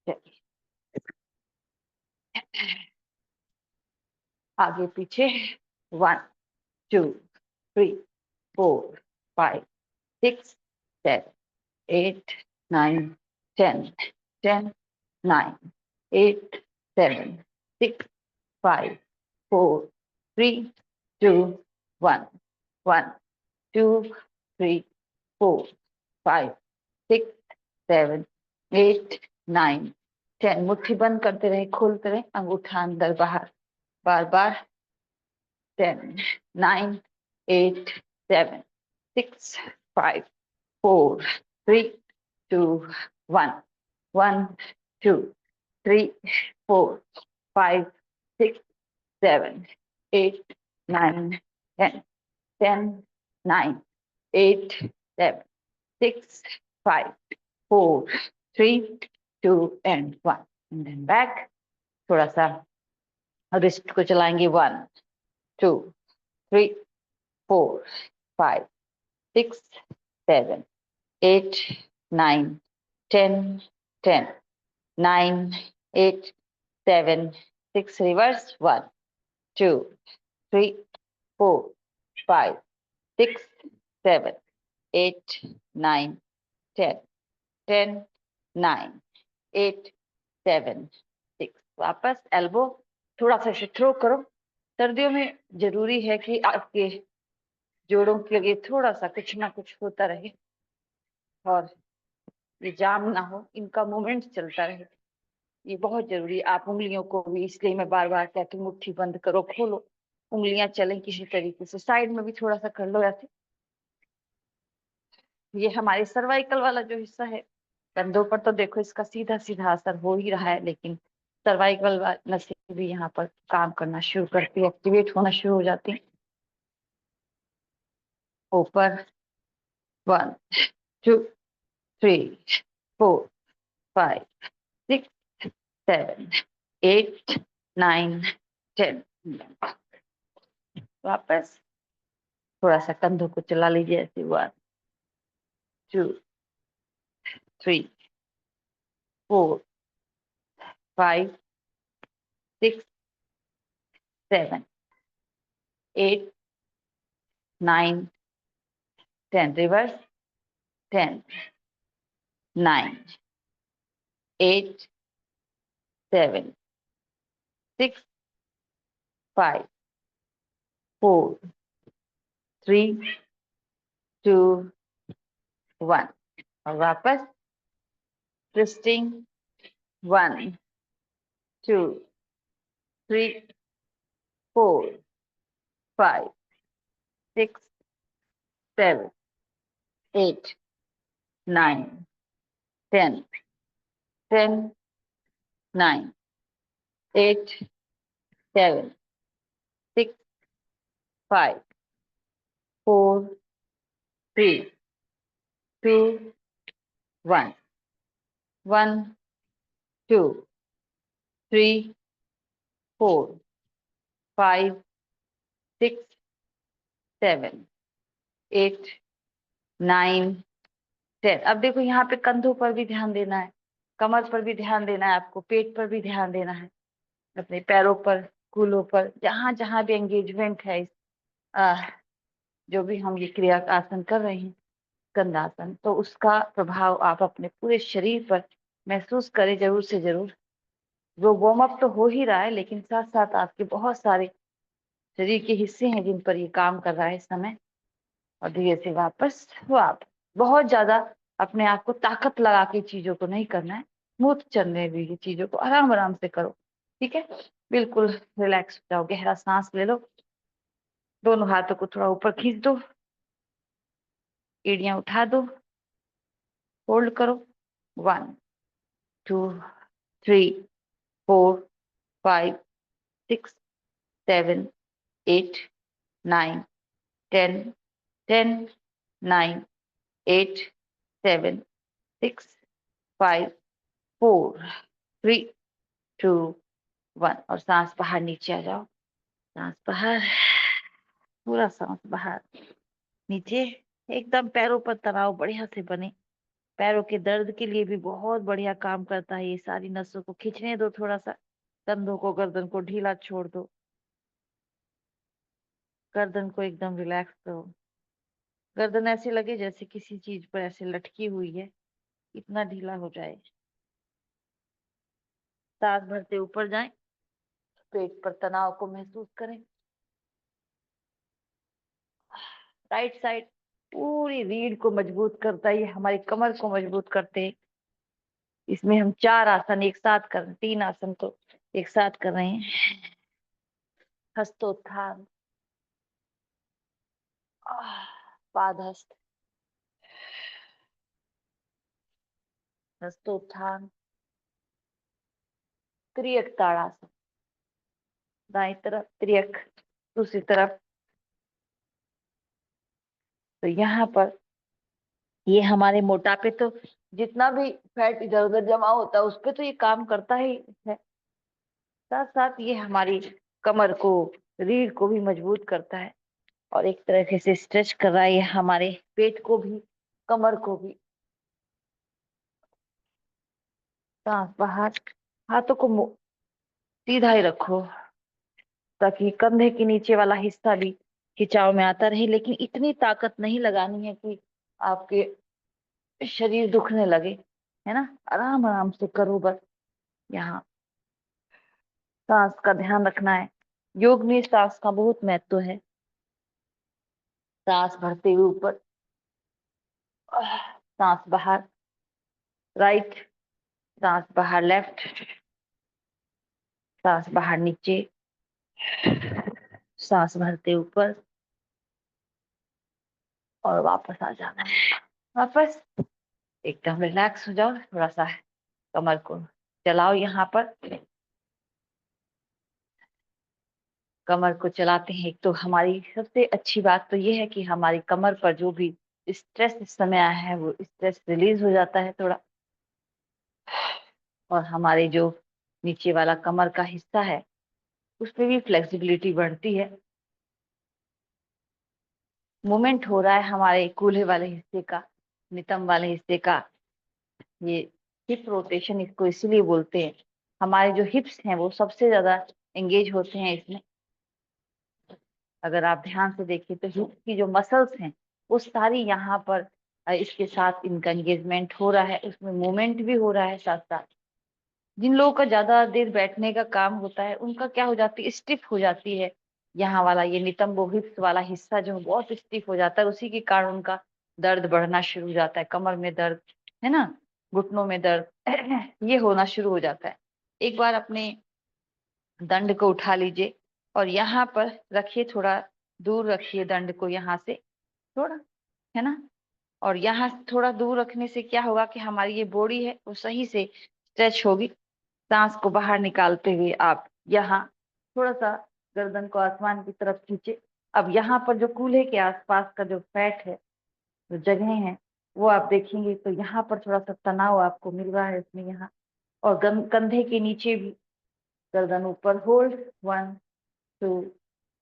चलिए आगे पीछे 1 2 3 4 5 6 7 8 9 10 10 9 8 7 6 5 4 3 2 1 1 2 3 4 5 6 7 8 9 10 मुट्ठी बंद करते रहे, खोलते रहे, अंगूठा अंदर बाहर, बार बार 10 9 8 7 6 5 4 3 2 1 1 2 3 4 5 6 7 8 9 10 10 9 8 7 6 5 4 3 2 and 1 and then back. थोड़ा सा रिस्ट को चलाएंगे 1 2 3 4 5 6 7 8 9 10 10 9 8 7 6 reverse 1 2 3 4 5 6 7 8 9 10 10 9 8 7 6 वापस एल्बो थोड़ा सा थ्रो करो। सर्दियों में जरूरी है कि आपके जोड़ों के लिए थोड़ा सा कुछ ना कुछ होता रहे और ये जाम ना हो, इनका मूवमेंट चलता रहे, ये बहुत जरूरी है। आप उंगलियों को भी, इसलिए मैं बार बार कहती हूँ मुट्ठी बंद करो, खोलो, उंगलियां चलें किसी तरीके से, साइड में भी थोड़ा सा कर लो ऐसे। ये हमारे सर्वाइकल वाला जो हिस्सा है, कंधों पर तो देखो इसका सीधा सीधा असर हो ही रहा है, लेकिन सर्वाइकल नसें भी यहाँ पर काम करना शुरू करती है, एक्टिवेट होना शुरू हो जाती है। ऊपर 1 2 3 4 5 6 7 8 9 10 वापस थोड़ा सा कंधों को चला लीजिए ऐसे 1 2 3 4 5 6 7 8 9 10 रिवर्स 10 9 8 7 6 5 4 3 2 1 और वापस ट्विस्टिंग 1 2 3 4 5 6 7 8 9 10 10 9 8 7 6 5 4 3 2 1 1 2 3 4 5 6 7 8 9 10। अब देखो यहाँ पे कंधों पर भी ध्यान देना है, कमर पर भी ध्यान देना है, आपको पेट पर भी ध्यान देना है, अपने पैरों पर, कूल्हों पर, जहां जहां भी एंगेजमेंट है इस जो भी हम ये क्रिया आसन कर रहे हैं, कंधासन, तो उसका प्रभाव आप अपने पूरे शरीर पर महसूस करें जरूर से जरूर। वो वार्म अप तो हो ही रहा है, लेकिन साथ साथ आपके बहुत सारे शरीर के हिस्से हैं जिन पर ये काम कर रहा है इस समय। और धीरे से वापस वो आप बहुत ज्यादा अपने आप को ताकत लगा के चीजों को नहीं करना है, स्मूथ चलने दीजिए चीजों को, आराम आराम से करो, ठीक है। बिल्कुल रिलैक्स हो जाओ, गहरा सांस ले लो, दोनों हाथों को थोड़ा ऊपर खींच दो, एड़ियां उठा दो, होल्ड करो 1 2 3 4 5 6 7 8 9 10 10 9 8 7 6 5 4 3 2 1 और सांस बाहर नीचे आ जाओ, सांस बाहर, पूरा सांस बाहर नीचे, एकदम पैरों पर तनाव बढ़िया से बने, पैरों के दर्द के लिए भी बहुत बढ़िया काम करता है। ये सारी नसों को खींचने दो थोड़ा सा, कंधों को गर्दन को ढीला छोड़ दो, गर्दन को एकदम रिलैक्स करो। गर्दन ऐसे लगे जैसे किसी चीज पर ऐसे लटकी हुई है, इतना ढीला हो जाए। सांस भरते ऊपर जाएं, पेट पर तनाव को महसूस करें। राइट साइड पूरी रीढ़ को मजबूत करता है, ये हमारी कमर को मजबूत करते हैं। इसमें हम 4 आसन एक साथ कर रहे हैं, 3 आसन तो एक साथ कर रहे हैं। हस्तोत्थान, पादहस्त, हस्तोत्थान, त्रियक ताड़ासन, दाएं तरफ त्रियक, दूसरी तरफ। तो यहाँ पर ये हमारे मोटापे तो, जितना भी फैट इधर उधर जमा होता है उस पे तो ये काम करता ही है। साथ साथ ये हमारी कमर को, रीढ़ को भी मजबूत करता है, और एक तरह से स्ट्रेच कर रहा है ये हमारे पेट को भी, कमर को भी। सांस बाहर, हाथों को सीधा ही रखो, ताकि कंधे के नीचे वाला हिस्सा भी खिंचाव में आता रहे, लेकिन इतनी ताकत नहीं लगानी है कि आपके शरीर दुखने लगे, है ना। आराम आराम से करो बस। यहाँ सांस का ध्यान रखना है। योग में सांस का बहुत महत्व है। सांस भरते हुए ऊपर, सांस बाहर राइट, सांस बाहर लेफ्ट, सांस बाहर नीचे, सांस भरते ऊपर, और वापस आ जाना है। वापस एकदम रिलैक्स हो जाओ, थोड़ा सा कमर को चलाओ। यहाँ पर कमर को चलाते हैं, एक तो हमारी सबसे अच्छी बात तो ये है कि हमारी कमर पर जो भी स्ट्रेस इस समय आया है वो स्ट्रेस रिलीज हो जाता है थोड़ा, और हमारे जो नीचे वाला कमर का हिस्सा है उसमें भी फ्लेक्सिबिलिटी बढ़ती है। मूवमेंट हो रहा है हमारे कूल्हे वाले हिस्से का, नितंब वाले हिस्से का। ये हिप रोटेशन इसको इसीलिए बोलते हैं। हमारे जो हिप्स हैं वो सबसे ज्यादा एंगेज होते हैं इसमें। अगर आप ध्यान से देखें तो हिप की जो मसल्स हैं वो सारी यहाँ पर इसके साथ इनका एंगेजमेंट हो रहा है, उसमें मूवमेंट भी हो रहा है साथ साथ। जिन लोगों का ज्यादा देर बैठने का काम होता है उनका क्या हो जाती है, स्टिफ हो जाती है। यहाँ वाला ये नितंब हिप्स वाला हिस्सा जो बहुत स्टिफ हो जाता है, उसी के कारण उनका दर्द बढ़ना शुरू हो जाता है। कमर में दर्द, है ना, घुटनों में दर्द ये होना शुरू हो जाता है। एक बार अपने दंड को उठा लीजिए और यहाँ पर रखिए, थोड़ा दूर रखिए दंड को यहाँ से थोड़ा, है ना। और यहाँ थोड़ा दूर रखने से क्या होगा कि हमारी ये बॉडी है वो सही से स्ट्रेच होगी। सांस को बाहर निकालते हुए आप यहाँ थोड़ा सा गर्दन को आसमान की तरफ खींचे। अब यहाँ पर जो कूल्हे के आसपास का जो फैट है, जो जगह है, वो आप देखेंगे तो यहाँ पर थोड़ा सा तनाव आपको मिल रहा है इसमें यहाँ। और कंधे के नीचे भी, गर्दन ऊपर, होल्ड 1 2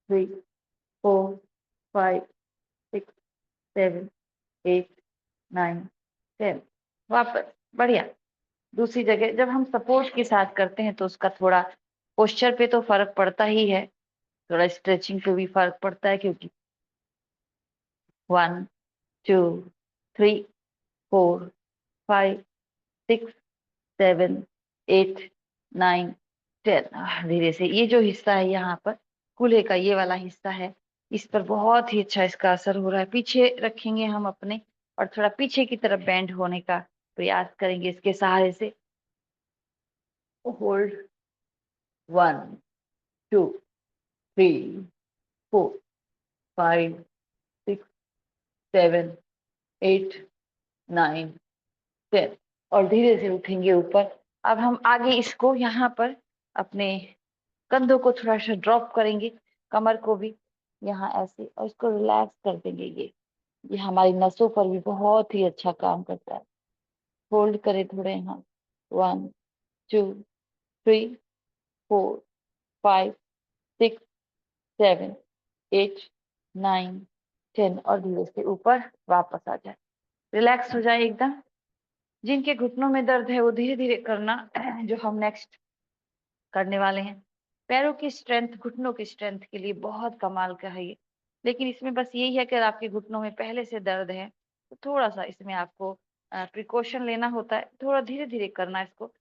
3 4 5 6 7 8 9 10। वापस, बढ़िया। दूसरी जगह जब हम सपोर्ट के साथ करते हैं तो उसका थोड़ा पोस्चर पे तो फर्क पड़ता ही है, थोड़ा स्ट्रेचिंग पे भी फर्क पड़ता है, क्योंकि 1 2 3 4 5 6 7 8 9 10। धीरे से ये जो हिस्सा है यहाँ पर कूल्हे का, ये वाला हिस्सा है, इस पर बहुत ही अच्छा इसका असर हो रहा है। पीछे रखेंगे हम अपने, और थोड़ा पीछे की तरफ बेंड होने का प्रयास करेंगे इसके सहारे से। होल्ड 1 2 3 4 5 6 7 8 9 10, और धीरे से उठेंगे ऊपर। अब हम आगे इसको यहाँ पर अपने कंधों को थोड़ा सा ड्रॉप करेंगे, कमर को भी यहाँ ऐसे, और इसको रिलैक्स कर देंगे। ये हमारी नसों पर भी बहुत ही अच्छा काम करता है। होल्ड करें थोड़े यहाँ, 1 2 3 4 5 6 7 8 9 10, और धीरे से ऊपर वापस आ जाए, रिलैक्स हो जाए एकदम। जिनके घुटनों में दर्द है वो धीरे धीरे करना, जो हम नेक्स्ट करने वाले हैं। पैरों की स्ट्रेंथ घुटनों की स्ट्रेंथ के लिए बहुत कमाल का है ये। लेकिन इसमें बस यही है कि अगर आपके घुटनों में पहले से दर्द है तो थोड़ा सा इसमें आपको प्रिकॉशन लेना होता है, थोड़ा धीरे धीरे करना इसको।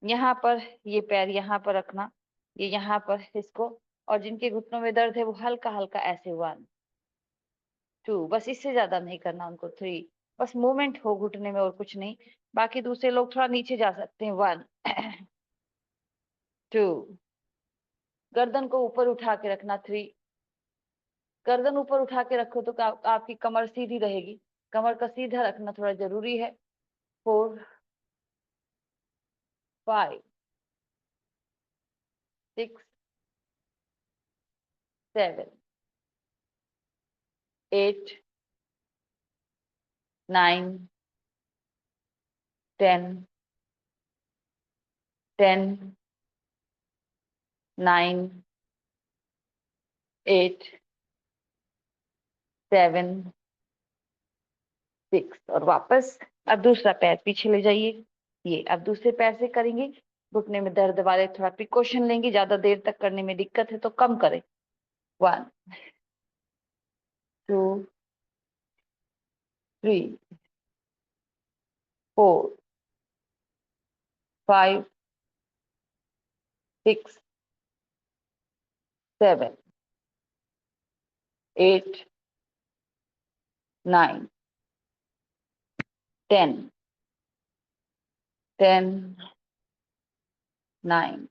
यहाँ पर ये पैर यहाँ पर रखना, ये यहाँ पर इसको, और जिनके घुटनों में दर्द है वो हल्का हल्का ऐसे 1 2, बस इससे ज्यादा नहीं करना उनको, 3, बस मूवमेंट हो घुटने में और कुछ नहीं। बाकी दूसरे लोग थोड़ा नीचे जा सकते हैं, 1 2, गर्दन को ऊपर उठा के रखना, 3, गर्दन ऊपर उठा के रखो तो आपकी कमर सीधी रहेगी, कमर का सीधा रखना थोड़ा जरूरी है, 4 5 6 7 8 9 10 10 9 8 7 6, और वापस। अब दूसरा पैर पीछे ले जाइए, ये अब दूसरे पैर से करेंगे। घुटने में दर्द वाले थोड़ा प्रिकॉशन लेंगे, ज्यादा देर तक करने में दिक्कत है तो कम करें, 1 2 3 4 5 6 7 8 9 10 10 9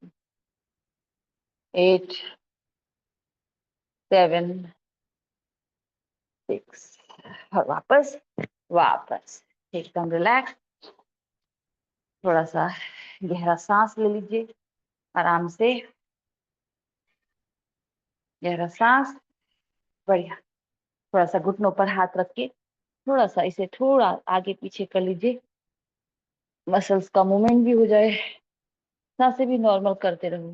8 7 6, और वापस वापस एकदम रिलैक्स। थोड़ा सा गहरा सांस ले लीजिए, आराम से गहरा सांस, बढ़िया। थोड़ा सा घुटनों पर हाथ रख के थोड़ा सा इसे थोड़ा आगे पीछे कर लीजिए, मसल्स का मूवमेंट भी हो जाए, सांसें भी नॉर्मल करते रहो।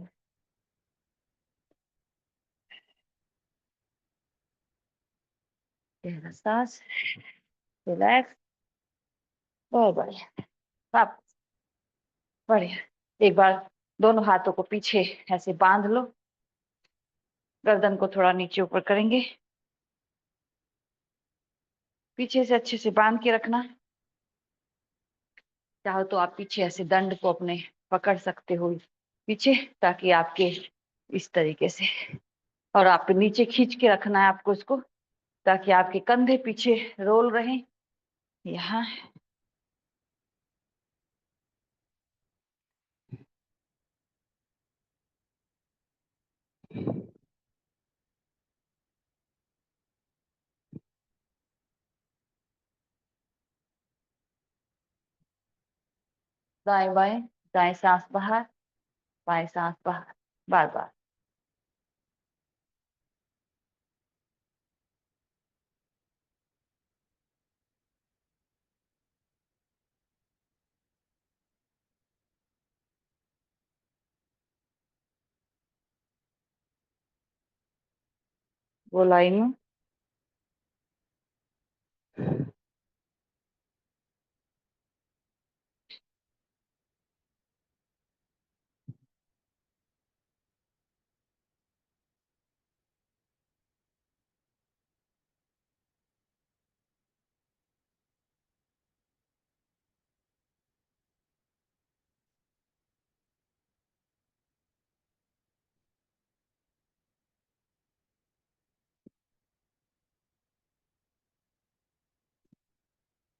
गहरा सांस, रिलैक्स, बहुत बढ़िया, वापस, बढ़िया। एक बार दोनों हाथों को पीछे ऐसे बांध लो, गर्दन को थोड़ा नीचे ऊपर करेंगे, पीछे से अच्छे से बांध के रखना। चाहो तो आप पीछे ऐसे दंड को अपने पकड़ सकते हो पीछे, ताकि आपके इस तरीके से, और आप नीचे खींच के रखना है आपको इसको, ताकि आपके कंधे पीछे रोल रहे। यहाँ दाएं बाएं, दाएं सांस बाहर, बाएं सांस बाहर, बार बार। वो लाइन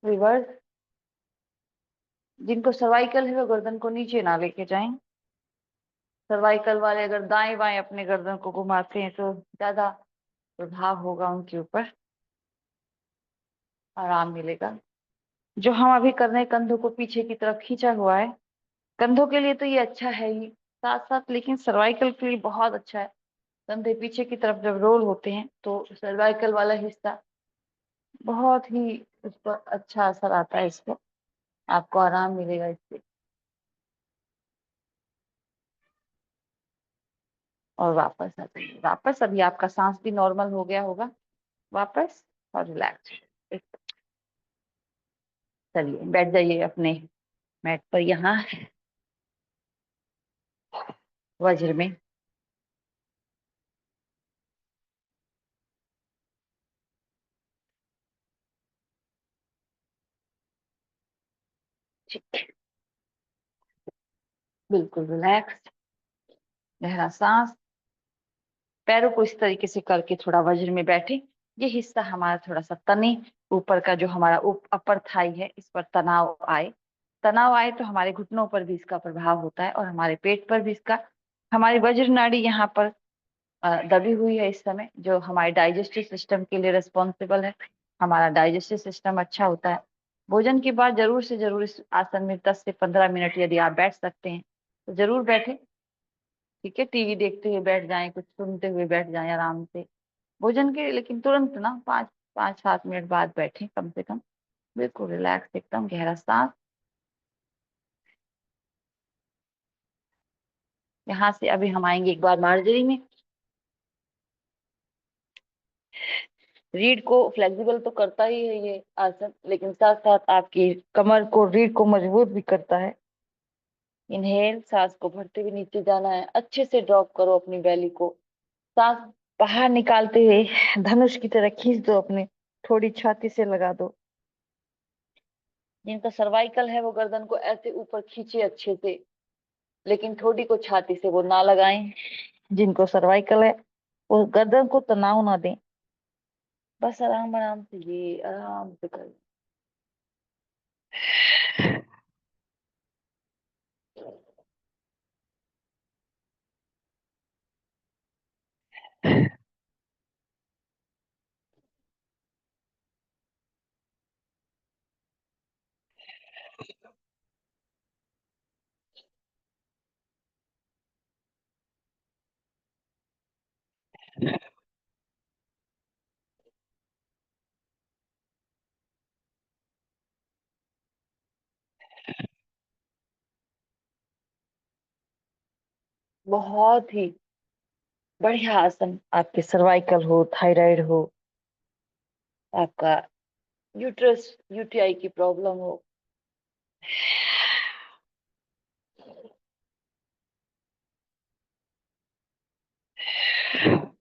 रिवर्स। जिनको सर्वाइकल है वो गर्दन को नीचे ना लेके जाएं। सर्वाइकल वाले अगर दाएं बाएं अपने गर्दन को घुमाते हैं तो ज्यादा प्रभाव होगा उनके ऊपर, आराम मिलेगा। जो हम अभी कर रहे हैं कंधों को पीछे की तरफ खींचा हुआ है, कंधों के लिए तो ये अच्छा है ही, साथ साथ लेकिन सर्वाइकल के लिए बहुत अच्छा है। कंधे पीछे की तरफ जब रोल होते हैं तो सर्वाइकल वाला हिस्सा बहुत ही, उस पर अच्छा असर आता है, इसको आपको आराम मिलेगा इससे। और वापस आ जाइए, वापस। अभी आपका सांस भी नॉर्मल हो गया होगा, वापस, और रिलैक्स। चलिए बैठ जाइए अपने मैट पर यहाँ वज्र में। ठीक, बिल्कुल रिलैक्स। गहरा सांस। पैरों को इस तरीके से करके थोड़ा वज्र में बैठे। ये हिस्सा हमारा थोड़ा सा तने, ऊपर का जो हमारा अपर थाई है, इस पर तनाव आए। तनाव आए तो हमारे घुटनों पर भी इसका प्रभाव होता है और हमारे पेट पर भी इसका। हमारी वज्र नाड़ी यहाँ पर दबी हुई है इस समय, जो हमारे डाइजेस्टिव सिस्टम के लिए रिस्पॉन्सिबल है। हमारा डाइजेस्टिव सिस्टम अच्छा होता है। भोजन के बाद जरूर से जरूर इस आसन में 10 से 15 मिनट यदि आप बैठ सकते हैं तो जरूर बैठे। ठीक है, टीवी देखते हुए बैठ जाएं, कुछ सुनते हुए बैठ जाएं आराम से भोजन के, लेकिन तुरंत ना, 5-7 मिनट बाद बैठे कम से कम। बिल्कुल रिलैक्स, एकदम गहरा सांस। यहाँ से अभी हम आएंगे एक बार मार्जरी में। रीढ़ को फ्लेक्सिबल तो करता ही है ये आसन, लेकिन साथ साथ आपकी कमर को, रीढ़ को मजबूत भी करता है। इनहेल, सांस को भरते हुए नीचे जाना है, अच्छे से ड्रॉप करो अपनी बेली को। सांस बाहर निकालते हुए धनुष की तरह खींच दो, अपने थोड़ी छाती से लगा दो। जिनका सर्वाइकल है वो गर्दन को ऐसे ऊपर खींचे अच्छे से, लेकिन ठोडी को छाती से वो ना लगाएं। जिनको सर्वाइकल है वो गर्दन को तनाव ना दें। बस आराम आराम से, ये आराम से करें। बहुत ही बढ़िया आसन, आपके सर्वाइकल हो, थायराइड हो, आपका यूट्रस यूटीआई की प्रॉब्लम हो।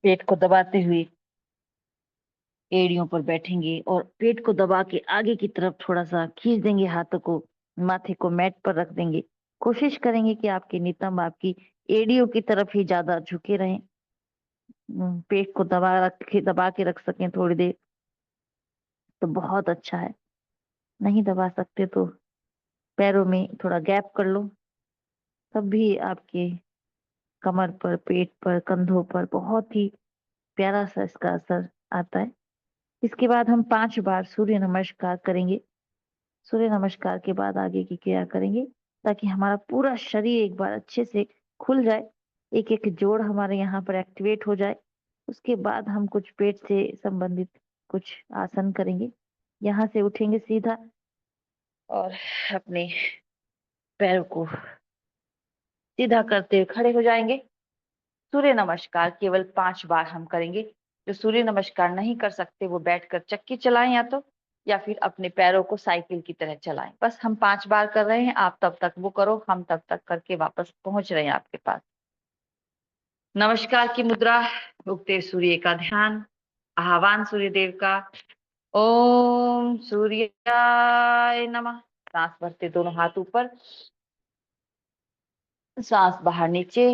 पेट को दबाते हुए एड़ियों पर बैठेंगे और पेट को दबा के आगे की तरफ थोड़ा सा खींच देंगे, हाथों को, माथे को मैट पर रख देंगे। कोशिश करेंगे कि आपके नितंब आपकी एड़ियों की तरफ ही ज्यादा झुके रहें। पेट को दबा के रख सकें थोड़ी देर तो बहुत अच्छा है। नहीं दबा सकते तो पैरों में थोड़ा गैप कर लो, तब भी आपके कमर पर, पेट पर, कंधों पर बहुत ही प्यारा सा इसका असर आता है। इसके बाद हम 5 बार सूर्य नमस्कार करेंगे। सूर्य नमस्कार के बाद आगे की क्रिया करेंगे, ताकि हमारा पूरा शरीर एक बार अच्छे से खुल जाए, एक एक जोड़ हमारे यहाँ पर एक्टिवेट हो जाए। उसके बाद हम कुछ पेट से संबंधित कुछ आसन करेंगे। यहाँ से उठेंगे सीधा और अपने पैर को सीधा करते हुए खड़े हो जाएंगे। सूर्य नमस्कार केवल 5 बार हम करेंगे। जो सूर्य नमस्कार नहीं कर सकते वो बैठकर चक्की चलाएं, या फिर अपने पैरों को साइकिल की तरह चलाएं। बस हम 5 बार कर रहे हैं, आप तब तक वो करो, हम तब तक करके वापस पहुंच रहे हैं आपके पास। नमस्कार की मुद्रा। उगते सूर्य का ध्यान। आह्वान सूर्य देव का। ओम सूर्याय नमः। सांस भरते दोनों हाथ ऊपर, सांस बाहर नीचे।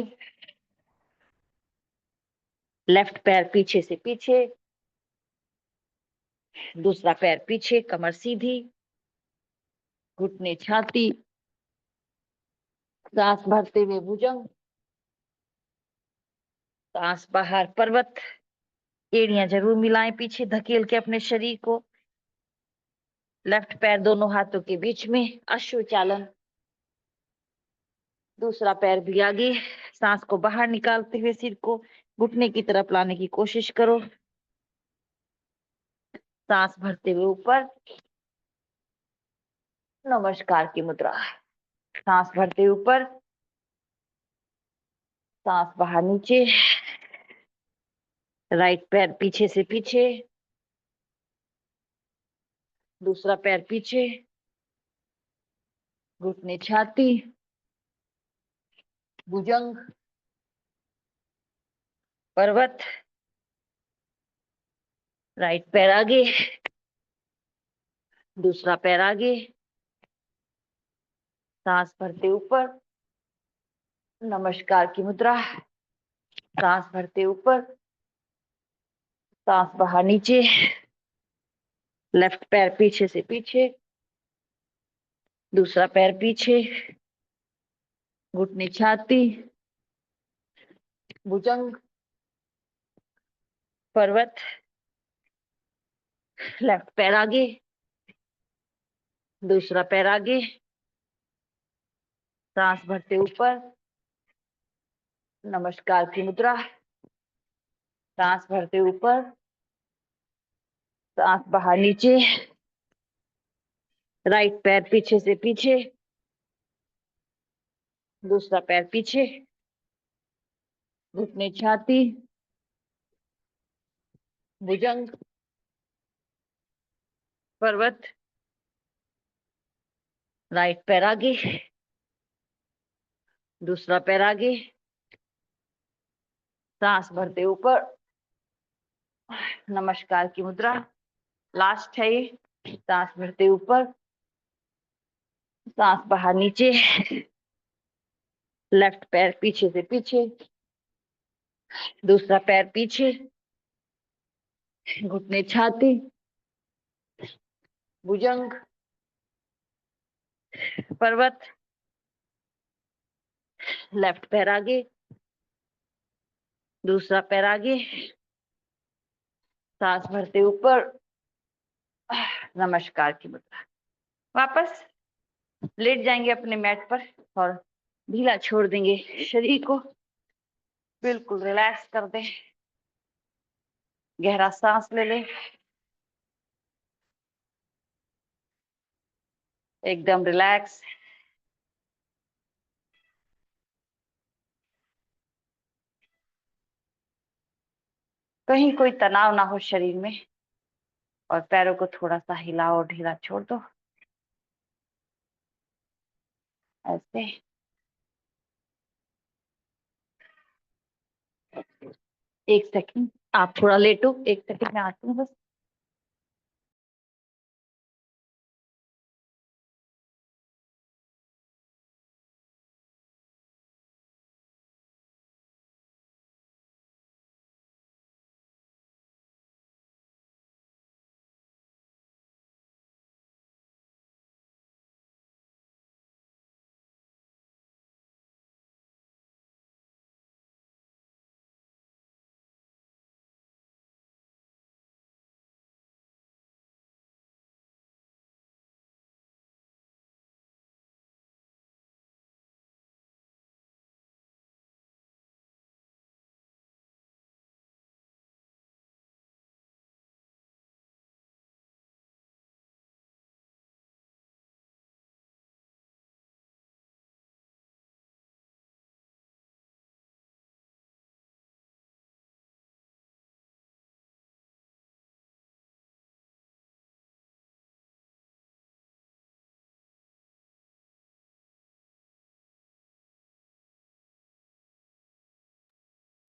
लेफ्ट पैर पीछे से पीछे, दूसरा पैर पीछे, कमर सीधी, घुटने छाती, सांस भरते हुए भुजंग, सांस बाहर पर्वत। एड़ियां जरूर मिलाएं पीछे धकेल के अपने शरीर को। लेफ्ट पैर दोनों हाथों के बीच में, अश्वचालन। दूसरा पैर भी आगे, सांस को बाहर निकालते हुए सिर को घुटने की तरफ लाने की कोशिश करो। सांस भरते हुए ऊपर, नमस्कार की मुद्रा। सांस भरते हुए ऊपर, सांस बाहर नीचे। राइट पैर पीछे से पीछे, दूसरा पैर पीछे, घुटने छाती, भुजंग, पर्वत, राइट पैर आगे, दूसरा पैर आगे, सांस भरते ऊपर, नमस्कार की मुद्रा, सांस भरते ऊपर, सांस बाहर नीचे, लेफ्ट पैर पीछे से पीछे, दूसरा पैर पीछे, घुटने छाती, भुजंग, पर्वत, लेफ्ट पैर आगे, दूसरा पैर आगे, सांस भरते ऊपर, नमस्कार की मुद्रा, सांस भरते ऊपर, सांस बाहर नीचे, राइट पैर पीछे से पीछे, दूसरा पैर पीछे, घुटने छाती, भुजंग, पर्वत, राइट पैर आगे, दूसरा पैर आगे, सांस भरते ऊपर, नमस्कार की मुद्रा, लास्ट है ये, सांस भरते ऊपर, सांस बाहर नीचे, लेफ्ट पैर पीछे से पीछे, दूसरा पैर पीछे, घुटने छाती, भुजंग, पर्वत, लेफ्ट पैर आगे, दूसरा पैर आगे, सांस भरते ऊपर, नमस्कार की मुद्रा। वापस लेट जाएंगे अपने मैट पर और ढीला छोड़ देंगे शरीर को, बिल्कुल रिलैक्स कर दें, गहरा सांस ले लें, एकदम रिलैक्स। कहीं कोई तनाव ना हो शरीर में, और पैरों को थोड़ा सा हिलाओ और ढीला छोड़ दो, ऐसे। एक सेकंड आप थोड़ा लेटो, एक सेकंड में आती हूँ बस।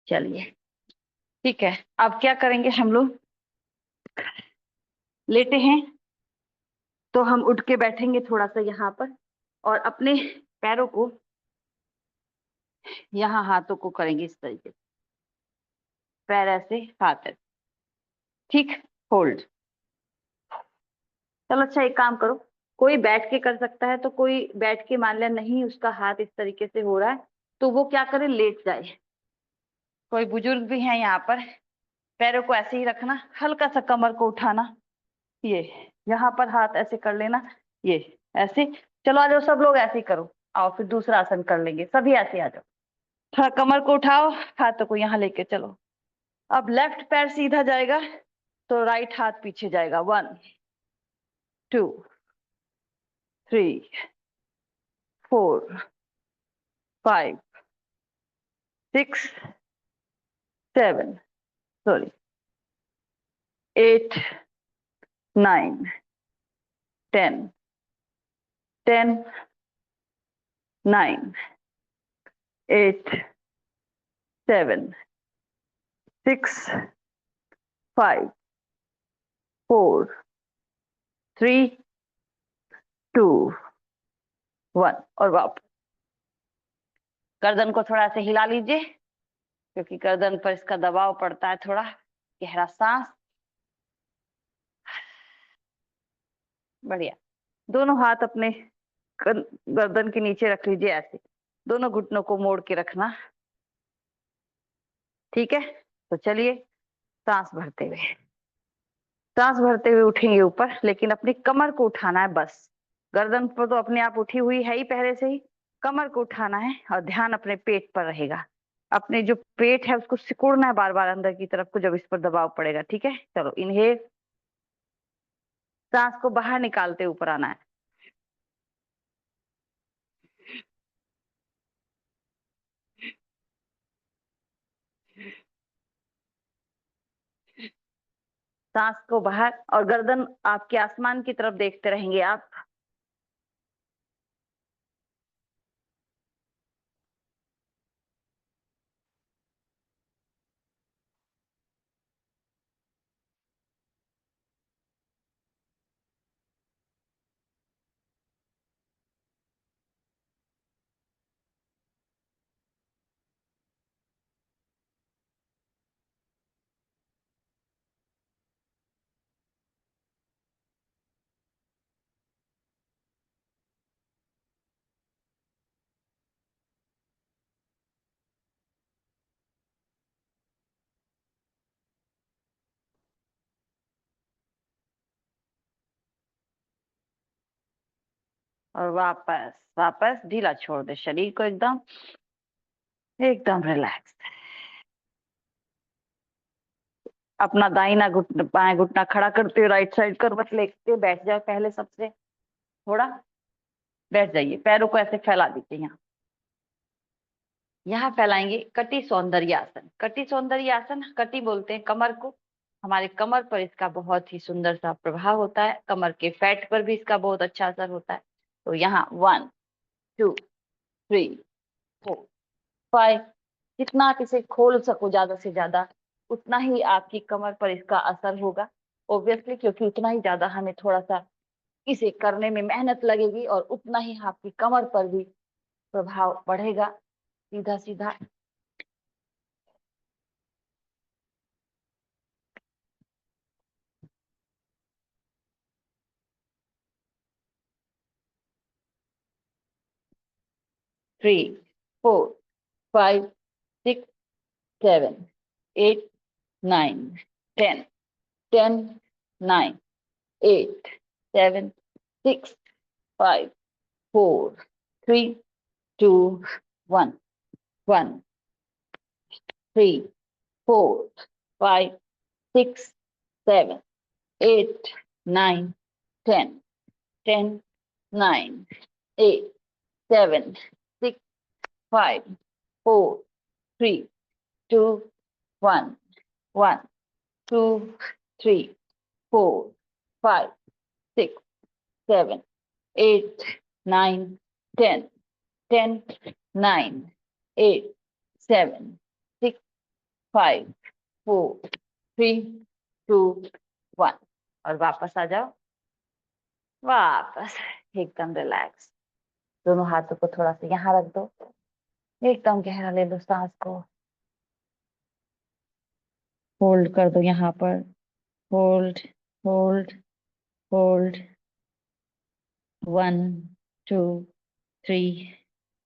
चलिए ठीक है, अब क्या करेंगे हम लोग, लेटे हैं तो हम उठ के बैठेंगे थोड़ा सा यहाँ पर, और अपने पैरों को यहाँ, हाथों को करेंगे इस तरीके से, पैर ऐसे, हाथ ऐसे, ठीक, होल्ड। चलो अच्छा एक काम करो, कोई बैठ के कर सकता है तो कोई बैठ के, मान लिया नहीं उसका हाथ इस तरीके से हो रहा है तो वो क्या करे, लेट जाए। कोई बुजुर्ग भी है यहाँ पर, पैरों को ऐसे ही रखना, हल्का सा कमर को उठाना, ये यहाँ पर हाथ ऐसे कर लेना, ये ऐसे। चलो आ जाओ सब लोग ऐसे ही करो, आओ फिर दूसरा आसन कर लेंगे, सभी ऐसे आ जाओ, थोड़ा कमर को उठाओ, हाथों को यहाँ लेके चलो। अब लेफ्ट पैर सीधा जाएगा तो राइट हाथ पीछे जाएगा, 1 2 3 4 5 6 7, सॉरी, 8 9 10 10 9, 8, 7, 6, 5, 4, 3, 2, 1 और वापस। गर्दन को थोड़ा सा हिला लीजिए, क्योंकि गर्दन पर इसका दबाव पड़ता है थोड़ा। गहरा सांस। बढ़िया। दोनों हाथ अपने गर्दन के नीचे रख लीजिए, ऐसे दोनों घुटनों को मोड़ के रखना। ठीक है, तो चलिए सांस भरते हुए, सांस भरते हुए उठेंगे ऊपर, लेकिन अपनी कमर को उठाना है बस। गर्दन पर तो अपने आप उठी हुई है ही पहले से ही। कमर को उठाना है और ध्यान अपने पेट पर रहेगा। अपने जो पेट है उसको सिकुड़ना है बार बार अंदर की तरफ को, जब इस पर दबाव पड़ेगा। ठीक है, चलो इनहेल। सांस को बाहर निकालते ऊपर आना है। सांस को बाहर, और गर्दन आपके आसमान की तरफ देखते रहेंगे आप। और वापस वापस ढीला छोड़ दे शरीर को, एकदम एकदम रिलैक्स। अपना दाहिना घुटना बाएं घुटना खड़ा करते हुए राइट साइड करवट लेके बैठ जाए। पहले सबसे थोड़ा बैठ जाइए, पैरों को ऐसे फैला दीजिए। यहाँ फैलाएंगे कटी सौंदर्य आसन। कटी सौंदर्य आसन, कटी बोलते हैं कमर को। हमारे कमर पर इसका बहुत ही सुंदर सा प्रभाव होता है, कमर के फैट पर भी इसका बहुत अच्छा असर होता है। तो यहाँ 1, 2, 3, 4, 5, जितना आप इसे खोल सको ज्यादा से ज्यादा, उतना ही आपकी कमर पर इसका असर होगा। ऑब्वियसली, क्योंकि उतना ही ज्यादा हमें थोड़ा सा इसे करने में मेहनत लगेगी, और उतना ही आपकी कमर पर भी प्रभाव बढ़ेगा। सीधा सीधा। 3, 4, 5, 6, 7, 8, 9, 10, 10, 9, 8, 7, 6, 5, 4, 3, 2, 1, 1, 3, 4, 5, 6, 7, 8, 9, 10, 10, 9, 8, 7, 6, 5, 4, 3, 2, 1, 1, 2, 3, 4, 5, 6, 7, 8, 9, 10, 10, 9, 8, 7, 6, 5, 4, 3, 2, 1 और वापस आ जाओ। वापस एकदम रिलैक्स। दोनों हाथों को थोड़ा सा यहाँ रख दो, एकदम गहरा ले लो सांस को। होल्ड कर दो यहाँ पर। Hold, hold, hold. 1, 2, 3,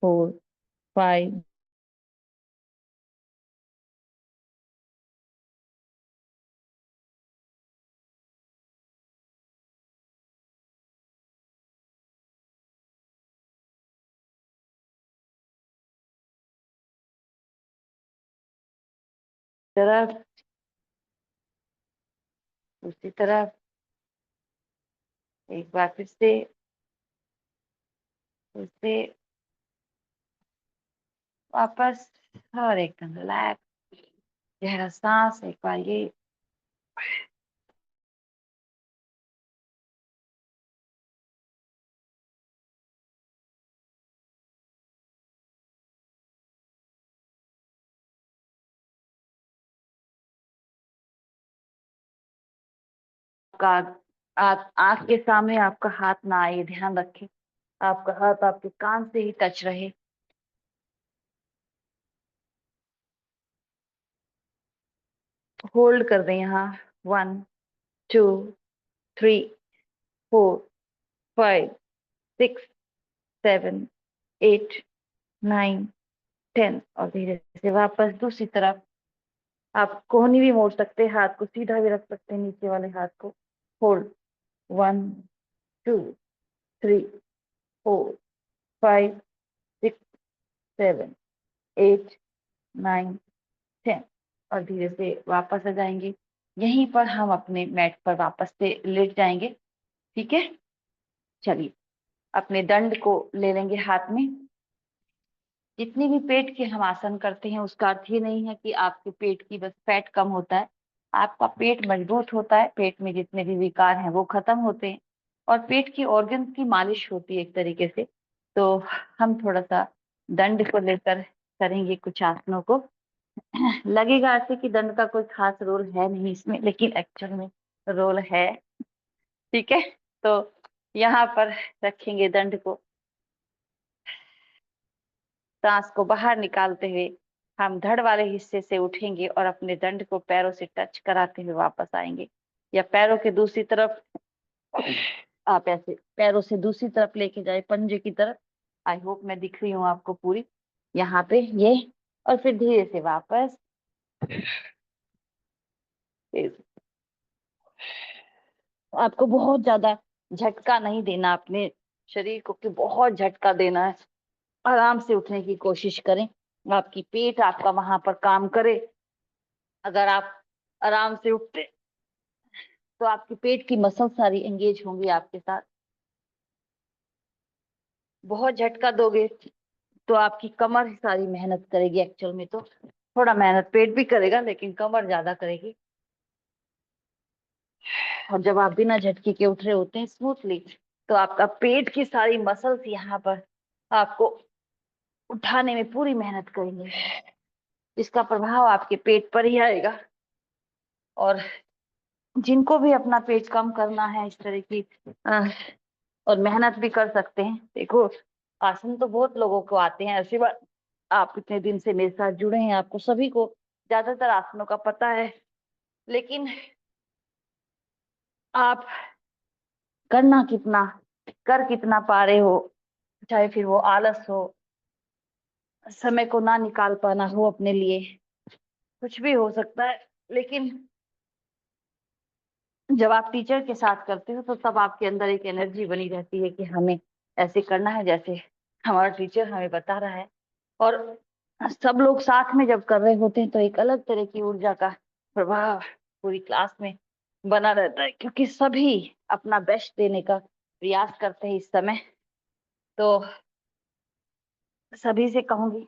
4, 5। तरफ, दूसरी तरफ। एक बार फिर से वापस। और एकदम रिलैक्स, गहरा सांस एक बार ये। आपका आंख के सामने आपका हाथ ना आए, ध्यान रखें। आपका हाथ आपके कान से ही टच रहे। होल्ड कर दें यहाँ। 1 2 3 4 5 6 7 8 9 10। और धीरे से वापस दूसरी तरफ। आप कोहनी भी मोड़ सकते हैं, हाथ को सीधा भी रख सकते हैं, नीचे वाले हाथ को। होल्ड। 1 2 3 4 5 6 7 8 9 10। और धीरे से वापस आ जाएंगे। यहीं पर हम अपने मैट पर वापस से लेट जाएंगे। ठीक है, चलिए अपने दंड को ले लेंगे हाथ में। जितनी भी पेट के हम आसन करते हैं उसका अर्थ ये नहीं है कि आपके पेट की बस फैट कम होता है। आपका पेट मजबूत होता है, पेट में जितने भी विकार हैं वो खत्म होते हैं, और पेट की ऑर्गन की मालिश होती है एक तरीके से। तो हम थोड़ा सा दंड को लेकर करेंगे कुछ आसनों को। लगेगा ऐसे कि दंड का कोई खास रोल है नहीं इसमें, लेकिन एक्चुअल में रोल है। ठीक है, तो यहाँ पर रखेंगे दंड को। सांस को बाहर निकालते हुए हम धड़ वाले हिस्से से उठेंगे और अपने दंड को पैरों से टच कराते हुए वापस आएंगे, या पैरों के दूसरी तरफ आप ऐसे पैरों से दूसरी तरफ लेके जाए, पंजे की तरफ। आई होप मैं दिख रही हूँ आपको पूरी यहाँ पे ये। और फिर धीरे से वापस। आपको बहुत ज्यादा झटका नहीं देना अपने शरीर को कि बहुत झटका देना है। आराम से उठने की कोशिश करें, आपकी पेट आपका वहां पर काम करे। अगर आप आराम से उठते तो आपकी पेट की मसल सारी एंगेज होंगी आपके साथ। बहुत झटका दोगे तो आपकी कमर ही सारी मेहनत करेगी। एक्चुअल में तो थोड़ा मेहनत पेट भी करेगा, लेकिन कमर ज्यादा करेगी। और जब आप बिना झटके के उठ रहे होते हैं स्मूथली, तो आपका पेट की सारी मसल्स यहाँ पर आपको उठाने में पूरी मेहनत करेंगे, जिसका प्रभाव आपके पेट पर ही आएगा। और जिनको भी अपना पेट कम करना है इस तरह की और मेहनत भी कर सकते हैं। देखो, आसन तो बहुत लोगों को आते हैं, ऐसी बात। आप इतने दिन से मेरे साथ जुड़े हैं, आपको सभी को ज्यादातर आसनों का पता है, लेकिन आप करना कितना, कर कितना पा रहे हो, चाहे फिर वो आलस हो, समय को ना निकाल पाना हो अपने लिए, कुछ भी हो सकता है। लेकिन जब आप टीचर के साथ करते हो तो तब आपके अंदर एक एनर्जी बनी रहती है कि हमें ऐसे करना है जैसे हमारा टीचर हमें बता रहा है। और सब लोग साथ में जब कर रहे होते हैं तो एक अलग तरह की ऊर्जा का प्रभाव पूरी क्लास में बना रहता है, क्योंकि सभी अपना बेस्ट देने का प्रयास करते हैं इस समय। तो सभी से कहूंगी,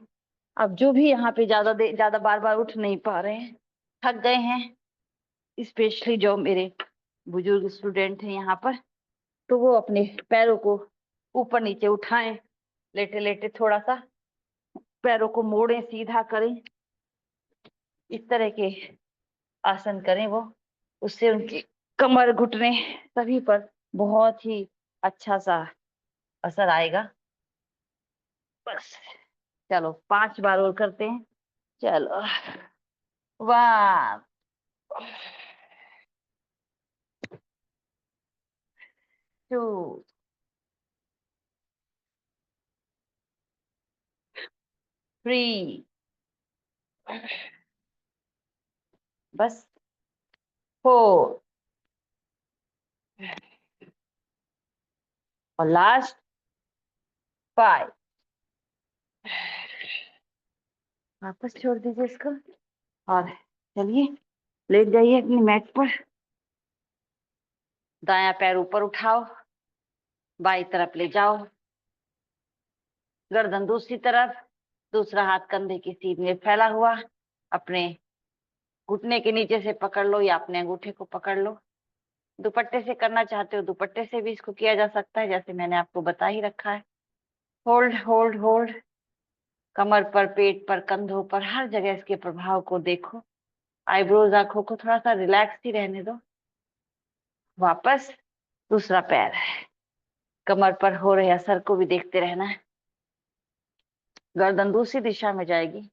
अब जो भी यहाँ पे ज्यादा बार बार उठ नहीं पा रहे हैं, थक गए हैं, स्पेशली जो मेरे बुजुर्ग स्टूडेंट हैं यहाँ पर, तो वो अपने पैरों को ऊपर नीचे उठाएं, लेटे लेटे थोड़ा सा पैरों को मोड़ें, सीधा करें। इस तरह के आसन करें वो, उससे उनकी कमर घुटने सभी पर बहुत ही अच्छा सा असर आएगा। बस, चलो 5 बार और करते हैं। चलो, 1 2 3। बस, 4। और लास्ट 5। वापस छोड़ दीजिए इसको, और चलिए लेट जाइए अपनी मैट पर। दायां पैर ऊपर उठाओ, बाई तरफ ले जाओ, गर्दन दूसरी तरफ, दूसरा हाथ कंधे की सीध में फैला हुआ, अपने घुटने के नीचे से पकड़ लो या अपने अंगूठे को पकड़ लो। दुपट्टे से करना चाहते हो दुपट्टे से भी इसको किया जा सकता है, जैसे मैंने आपको बता ही रखा है। Hold hold hold. कमर पर, पेट पर, कंधों पर, हर जगह इसके प्रभाव को देखो। आईब्रोज, आंखों को थोड़ा सा रिलैक्स ही रहने दो। वापस दूसरा पैर, कमर पर हो रहे असर को भी देखते रहना है। गर्दन दूसरी दिशा में जाएगी,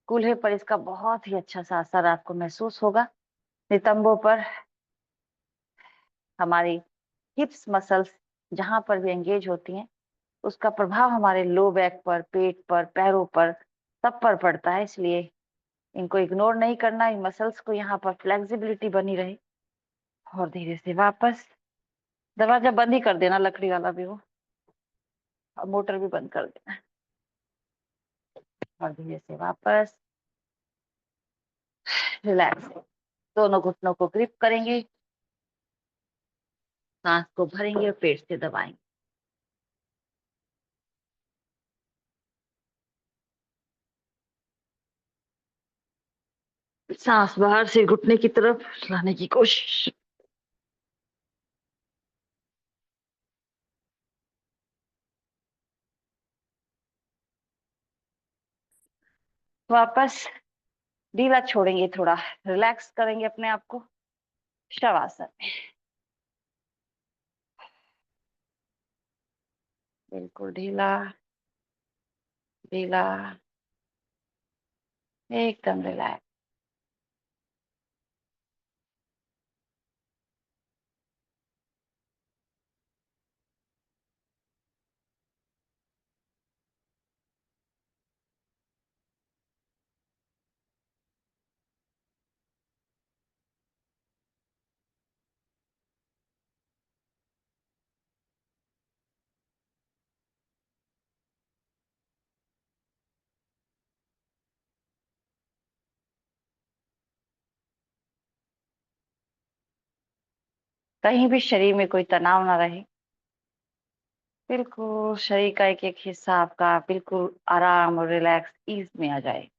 कूल्हे पर इसका बहुत ही अच्छा सा असर आपको महसूस होगा। नितंबों पर हमारी हिप्स मसल्स जहां पर भी एंगेज होती हैं, उसका प्रभाव हमारे लो बैक पर, पेट पर, पैरों पर, सब पर पड़ता है। इसलिए इनको इग्नोर नहीं करना, इन मसल्स को यहाँ पर फ्लेक्सिबिलिटी बनी रहे। और धीरे से वापस, दरवाजा बंद ही कर देना, लकड़ी वाला भी हो, और मोटर भी बंद कर देना। और धीरे से वापस रिलैक्स, दोनों घुटनों को ग्रिप करेंगे, सांस को भरेंगे और पेट से दबाएंगे। सांस बाहर से घुटने की तरफ लाने की कोशिश। वापस ढीला छोड़ेंगे, थोड़ा रिलैक्स करेंगे अपने आप को शवासन में। बिल्कुल ढीला, ढीला, एकदम रिलैक्स। कहीं भी शरीर में कोई तनाव ना रहे, बिल्कुल शरीर का एक एक हिस्सा आपका बिल्कुल आराम और रिलैक्स ईज में आ जाए।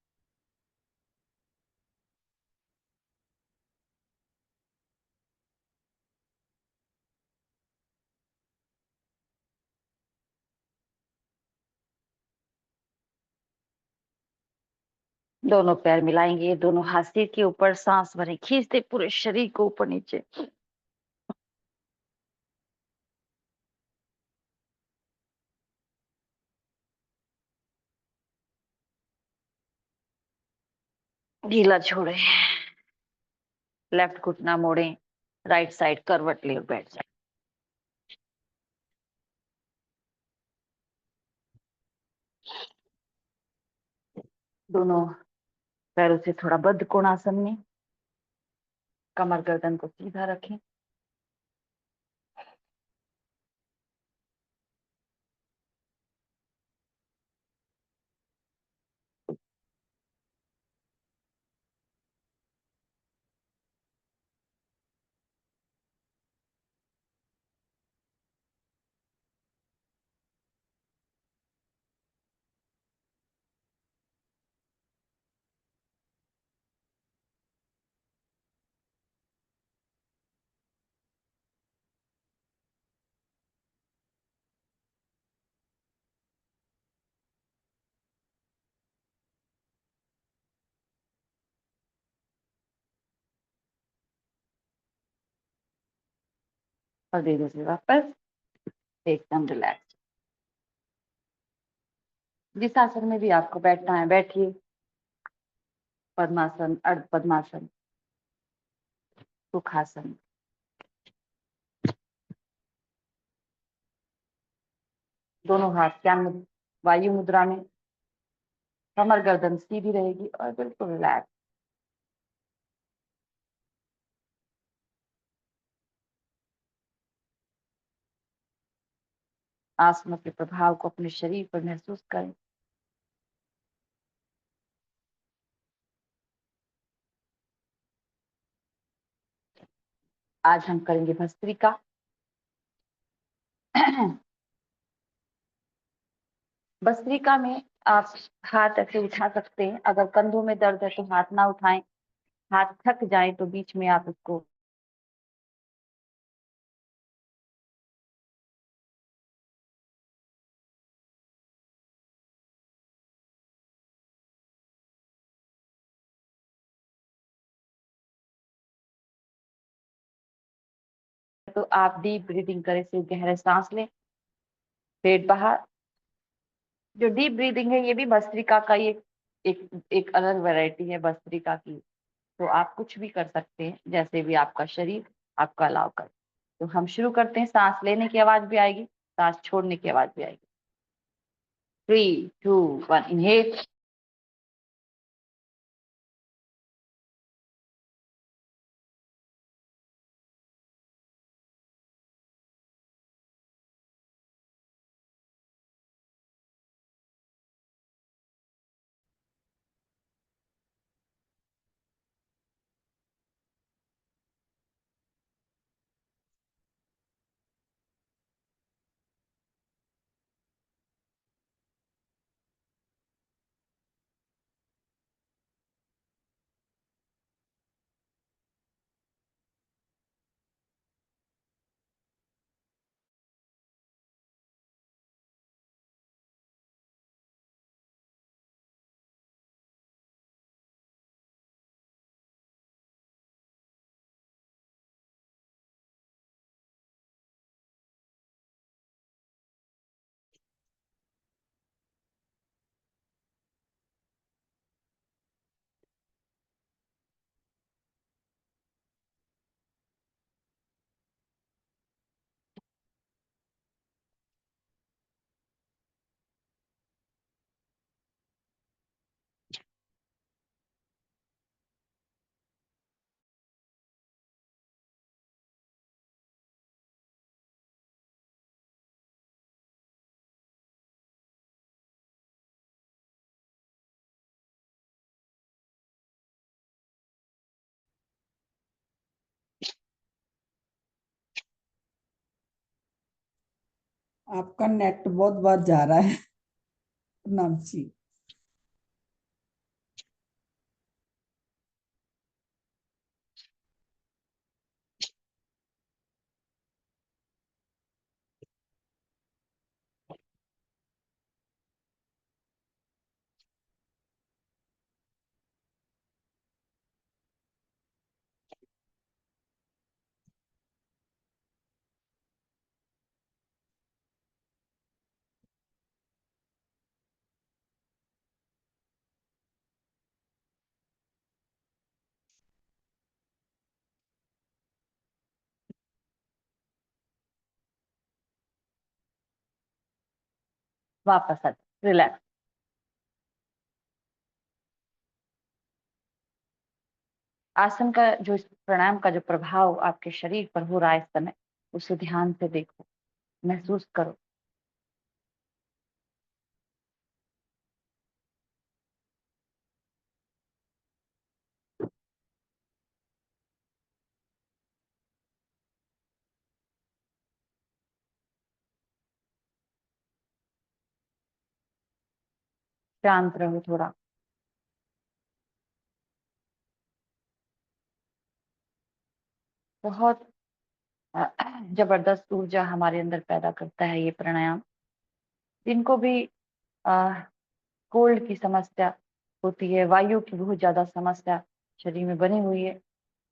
दोनों पैर मिलाएंगे, दोनों हाथ सिर के ऊपर, सांस भरें, खींचते पूरे शरीर को ऊपर नीचे। ढीला छोड़े, लेफ्ट घुटना मोड़ें, राइट साइड करवट ले और बैठ जाए। दोनों पैरों से थोड़ा बद्ध कोणासन में, कमर गर्दन को सीधा रखें। और धीरे से वापस एकदम रिलैक्स। जिस आसन में भी आपको बैठना है बैठिए, पद्मासन, अर्ध पद्मासन, सुखासन। दोनों हाथ ज्ञान वायु मुद्रा में, कमर गर्दन सीधी रहेगी और बिल्कुल रिलैक्स। आसनों के प्रभाव को अपने शरीर पर महसूस करें। आज हम करेंगे भस्त्रिका। भस्त्रिका में आप हाथ ऐसे उठा सकते हैं, अगर कंधों में दर्द है तो हाथ ना उठाएं, हाथ थक जाए तो बीच में आप उसको तो आप डीप ब्रीदिंग करें, सिर्फ गहरे सांस लें, पेट बाहर। जो डीप ब्रीदिंग है ये भी भस्त्रिका का ही एक अलग वैरायटी है भस्त्रिका की। तो आप कुछ भी कर सकते हैं, जैसे भी आपका शरीर आपका अलाउ करे। तो हम शुरू करते हैं। सांस लेने की आवाज भी आएगी, सांस छोड़ने की आवाज भी आएगी। 3, 2, 1, इनहेल। आपका नेट बहुत बार जा रहा है नामची। वापस आ जाए, रिलैक्स। आसन का जो इस प्राणायाम का जो प्रभाव आपके शरीर पर हो रहा है इस समय, उसे ध्यान से देखो, महसूस करो। शांत रहो थोड़ा। बहुत जबरदस्त ऊर्जा हमारे अंदर पैदा करता है ये प्राणायाम। जिनको भी कोल्ड की समस्या होती है, वायु की बहुत ज्यादा समस्या शरीर में बनी हुई है,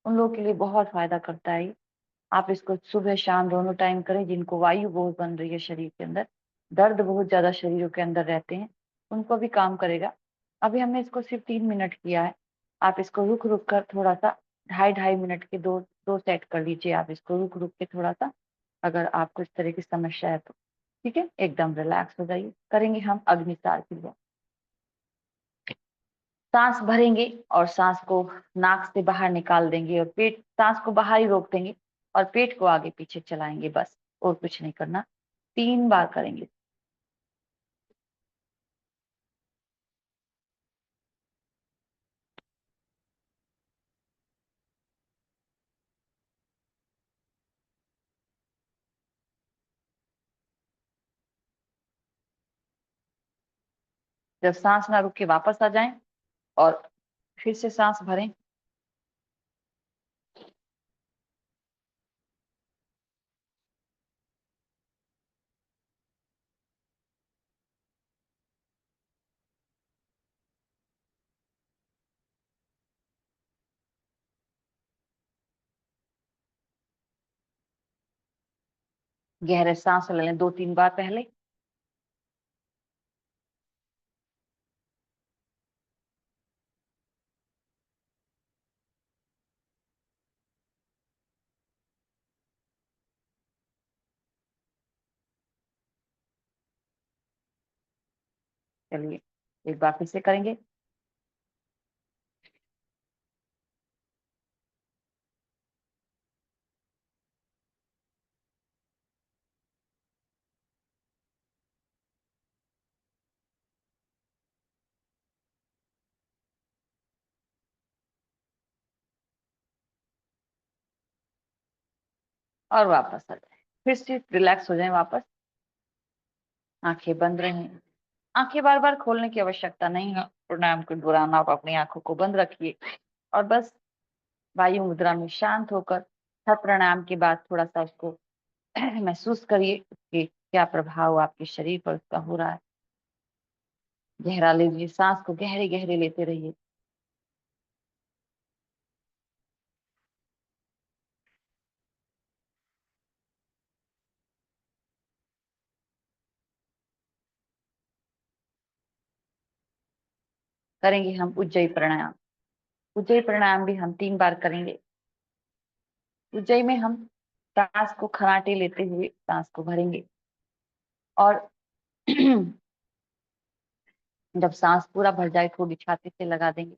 उन लोगों के लिए बहुत फायदा करता है ये। आप इसको सुबह शाम दोनों टाइम करें। जिनको वायु बहुत बन रही है शरीर के अंदर, दर्द बहुत ज्यादा शरीरों के अंदर रहते हैं, उनको भी काम करेगा। अभी हमने इसको सिर्फ 3 मिनट किया है। आप इसको रुक रुक कर थोड़ा सा, 2.5 2.5 मिनट के दो दो सेट कर लीजिए। आप इसको रुक रुक के थोड़ा सा, अगर आपको इस तरह की समस्या है तो। ठीक है, एकदम रिलैक्स हो जाइए। करेंगे हम अग्निसार क्रिया। सांस भरेंगे और सांस को नाक से बाहर निकाल देंगे, और पेट, सांस को बाहर ही रोक देंगे और पेट को आगे पीछे चलाएंगे, बस और कुछ नहीं करना। 3 बार करेंगे। जब सांस ना रुक के वापस आ जाए और फिर से सांस भरें। गहरे सांस ले लें 2-3 बार पहले। चलिए एक बार फिर से करेंगे। और वापस आ जाए, फिर से रिलैक्स हो जाए वापस। आंखें बंद रहें। आंखें बार बार खोलने की आवश्यकता नहीं है। प्राणायाम के दौरान आप अपनी आंखों को बंद रखिए और बस वायु मुद्रा में शांत होकर हर प्राणायाम के बाद थोड़ा सा उसको महसूस करिए कि क्या प्रभाव आपके शरीर पर उसका हो रहा है। गहरा लीजिए, सांस को गहरे गहरे लेते रहिए। करेंगे हम उज्जयी प्राणायाम। उज्जयी प्राणायाम भी हम 3 बार करेंगे। उज्जयी में हम सांस को खराटे लेते हुए सांस को भरेंगे और जब सांस पूरा भर जाए थोड़ी छाती से लगा देंगे,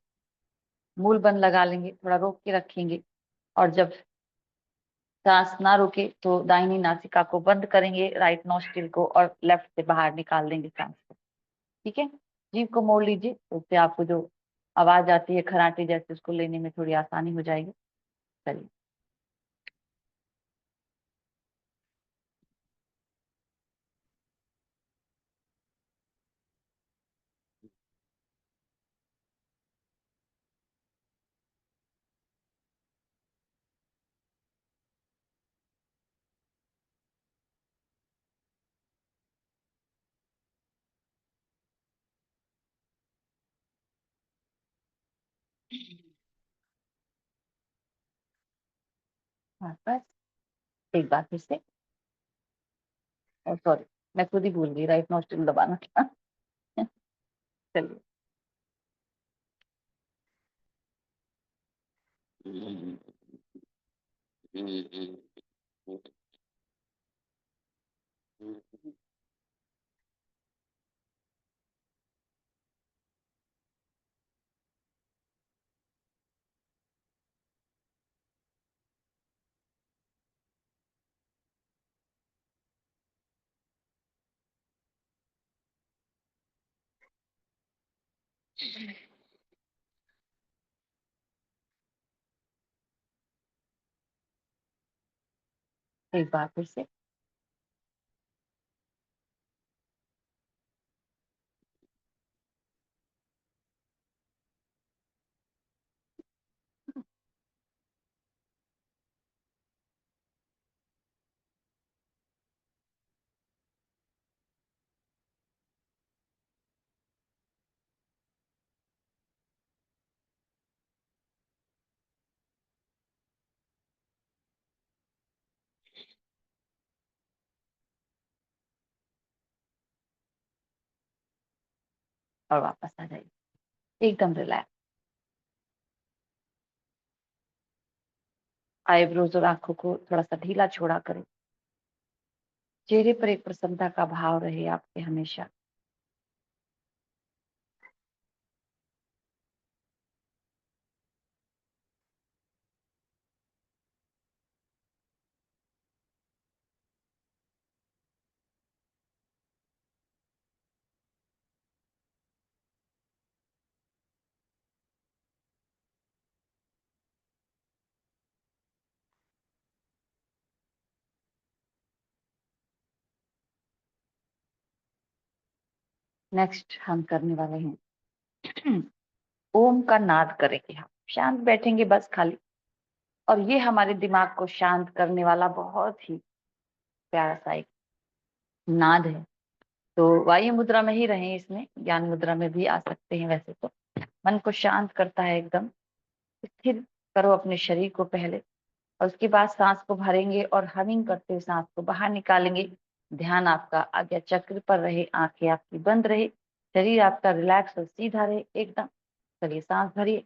मूल बंद लगा लेंगे, थोड़ा रोक के रखेंगे और जब सांस ना रुके तो दाहिनी नासिका को बंद करेंगे, राइट नोस्ट्रिल को, और लेफ्ट से बाहर निकाल देंगे सांस को। ठीक है, जीभ को मोड़ लीजिए तो उससे आपको जो आवाज आती है खराटे जैसे उसको लेने में थोड़ी आसानी हो जाएगी। चलिए। बस एक बार फिर से, और सॉरी मैं खुद ही भूल गई राइट नोस्ट्रिल दबाना था। चलिए। एक बार फिर से। और वापस आ जाइए एकदम रिलैक्स। आईब्रोज और आंखों को थोड़ा सा ढीला छोड़ा करें। चेहरे पर एक प्रसन्नता का भाव रहे आपके हमेशा। नेक्स्ट हम करने वाले हैं ओम का नाद करेंगे। हम शांत बैठेंगे बस खाली, और ये हमारे दिमाग को शांत करने वाला बहुत ही प्यारा सा एक नाद है। तो वायु मुद्रा में ही रहें, इसमें ज्ञान मुद्रा में भी आ सकते हैं। वैसे तो मन को शांत करता है एकदम। स्थिर करो अपने शरीर को पहले और उसके बाद सांस को भरेंगे और हमिंग करते हुए सांस को बाहर निकालेंगे। ध्यान आपका आज्ञा चक्र पर रहे, आंखें आपकी बंद रहे, शरीर आपका रिलैक्स और सीधा रहे एकदम। चलिए सांस भरिए।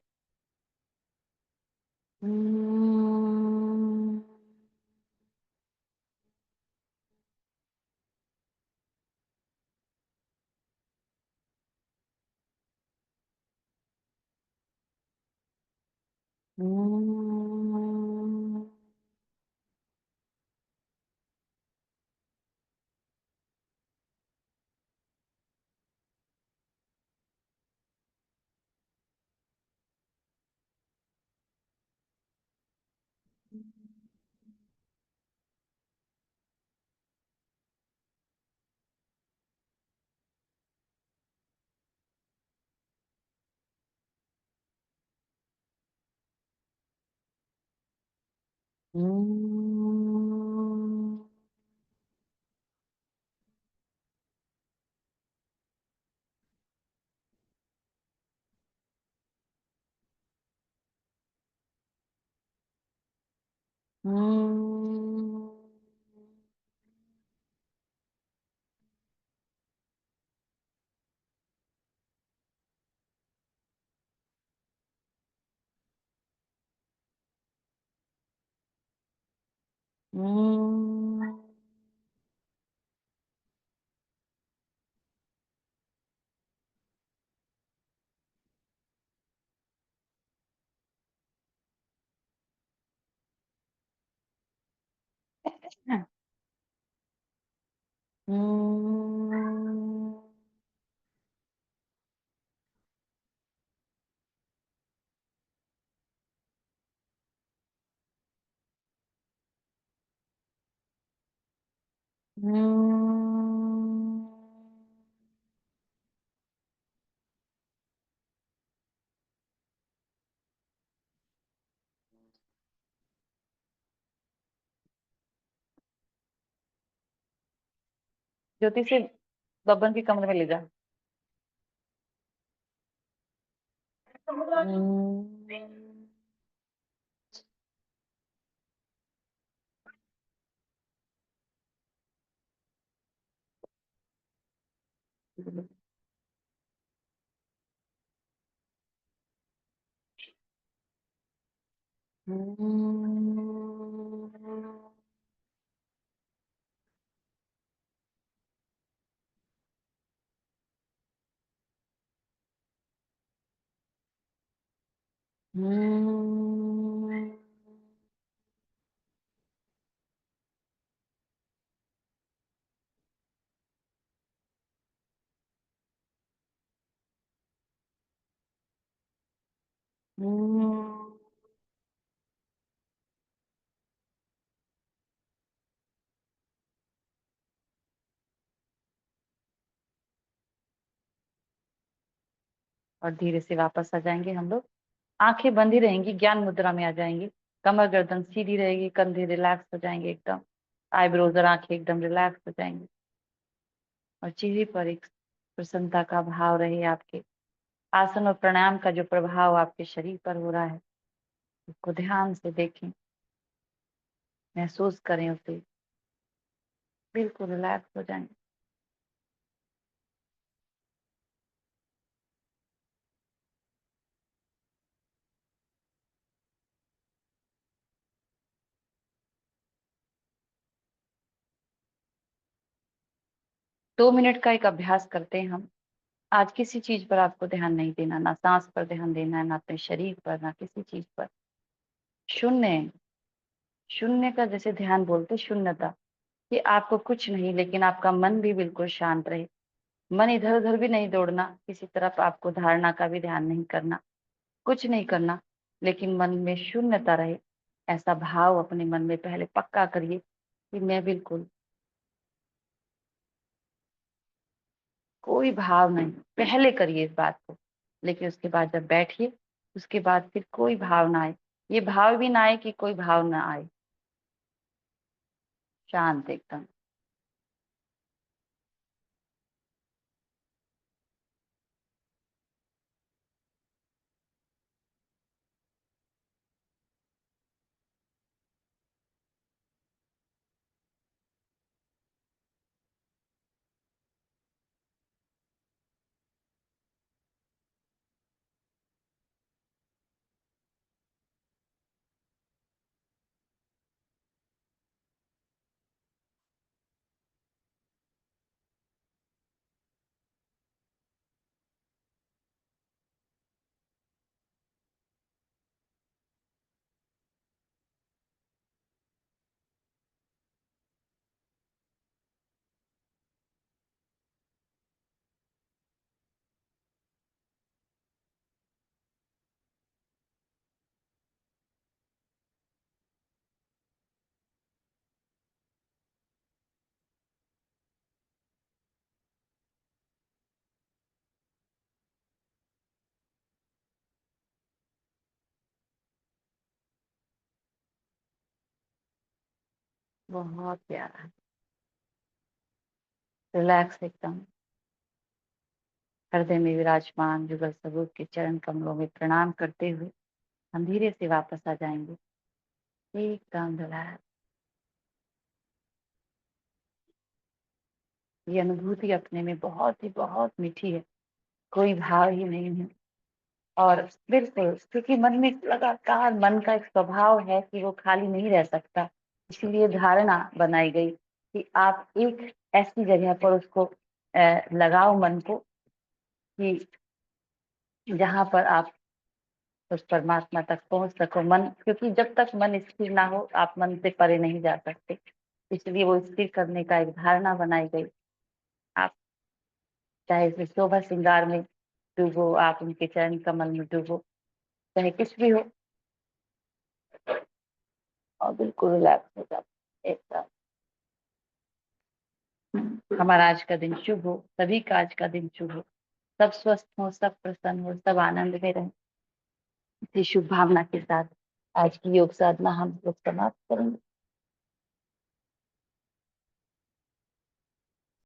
ज्योति से बबन के कमरे में ले जा। और धीरे से वापस आ जाएंगे हम लोग। आंखें बंद ही रहेंगी, ज्ञान मुद्रा में आ जाएंगी। कमर गर्दन सीधी रहेगी, कंधे रिलैक्स हो जाएंगे एकदम। आईब्रोज और आंखें एकदम रिलैक्स हो जाएंगी और चेहरे पर एक प्रसन्नता का भाव रहे आपके। आसन और प्राणायाम का जो प्रभाव आपके शरीर पर हो रहा है उसको ध्यान से देखें, महसूस करें उसे। बिल्कुल रिलैक्स हो जाएंगे। दो मिनट का एक अभ्यास करते हैं हम। आज किसी चीज पर आपको ध्यान नहीं देना, ना सांस पर ध्यान देना है, ना अपने शरीर पर, ना किसी चीज पर। शून्य। शून्य का जैसे ध्यान बोलते, शून्यता, कि आपको कुछ नहीं, लेकिन आपका मन भी बिल्कुल शांत रहे। मन इधर उधर भी नहीं दौड़ना, किसी तरफ आपको धारणा का भी ध्यान नहीं करना, कुछ नहीं करना, लेकिन मन में शून्यता रहे। ऐसा भाव अपने मन में पहले पक्का करिए कि मैं बिल्कुल, कोई भाव नहीं। पहले करिए इस बात को, लेकिन उसके बाद जब बैठिए उसके बाद फिर कोई भाव ना आए। ये भाव भी ना आए कि कोई भाव ना आए। शांत एकदम। बहुत प्यारा। रिलैक्स एकदम। हृदय में विराजमान जुगल स्वरूप के चरण कमलों में प्रणाम करते हुए हम धीरे से वापस आ जाएंगे, एकदम रिलैक्स। ये अनुभूति अपने में बहुत मीठी है, कोई भाव ही नहीं है। और बिल्कुल, क्योंकि मन में लगातार, मन का एक स्वभाव है कि वो खाली नहीं रह सकता, इसीलिए धारणा बनाई गई कि आप एक ऐसी जगह पर उसको लगाओ मन को, कि जहां पर आप उस परमात्मा तक पहुंच सको। मन, क्योंकि जब तक मन स्थिर ना हो आप मन से परे नहीं जा सकते, इसलिए वो स्थिर करने का एक धारणा बनाई गई। आप चाहे इसमें शोभा श्रृंगार में डूबो, आप उनके चरण कमल में डूबो, चाहे कुछ भी हो, और बिल्कुल रिलैक्स हो जाओ एकदम। हमारा आज का दिन शुभ हो, सभी का आज का दिन शुभ हो, सब स्वस्थ हो, सब प्रसन्न हो, सब आनंद में रहें। इसी शुभ भावना के साथ आज की योग साधना हम लोग समाप्त करेंगे।